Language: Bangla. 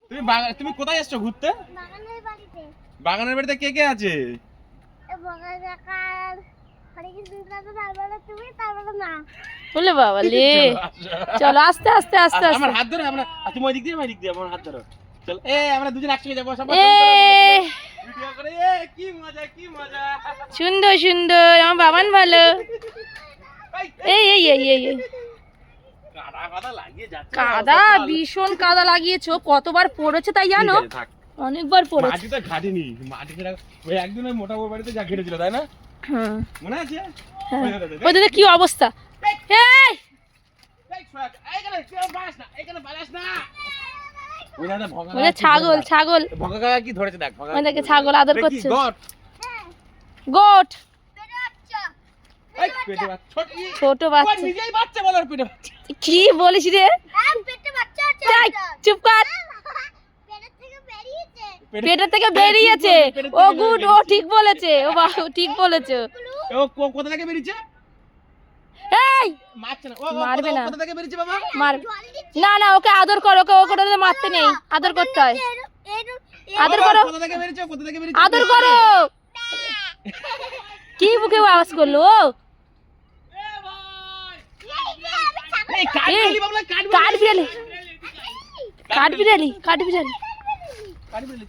তুমি কোথায় এসছো ঘুরতে? বাগানের বাড়িতে কে কে আছে? বলে বাবা লে, চলো আস্তে আস্তে আস্তে আস্তে। আমার হাত ধরো, আমরা তুমি ওই দিক দিয়ে আমি দিক দিয়ে, আমার হাত ধরো। চল আমরা দুজন একসঙ্গে যাবো সবাই। ভিডিও করে কি মজা কি মজা। সুন্দর সুন্দর, আমার বাবান ভালো। এই এই এই এই কাদা লাগিয়ে যাচ্ছে। কাদা, ভীষণ কাদা লাগিয়েছো। কতবার পড়েছে তাই জানো? অনেকবার পড়েছে। মাটিটা ঘাটিনি, মাটিটা ওই একদিন ওই মোটা বউ বাড়িতে যা ঘেটেছিল তাই না? হ্যাঁ মনে আছে? ওই দাদা কি অবস্থা। এই ওই ছাগল, ছাগল ভগা কাকা কি ধরেছে দেখ। ওই দেখে ছাগল আদর করছে। গোট, ছোট বাচ্চা। নিজেই বাচ্চা বলার পেটে বাচ্চা। কি বলিস রে? চুপ কর। পেটের থেকে বেরিয়েছে। ও গুড, ও ঠিক বলেছে। ও বাহ, ঠিক বলেছে। ও কোথা থেকে বেরিয়েছে? এই মারছে না। ও মারবে না। কোথা থেকে বেরিয়েছে বাবা? মারবে না। না, ওকে আদর করো। ওকে ওকে মারতে নেই, আদর করতে হয়। আদর করো, কোথা থেকে বেরিয়েছে? কোথা থেকে বেরিয়েছে? আদর করো। কি বুকে আওয়াজ করলো? ও এই কাঠবিড়ালি বাবলা, কাঠবিড়ালি, কাঠবিড়ালি, কাঠবিড়ালি। কাঠবিড়ালি।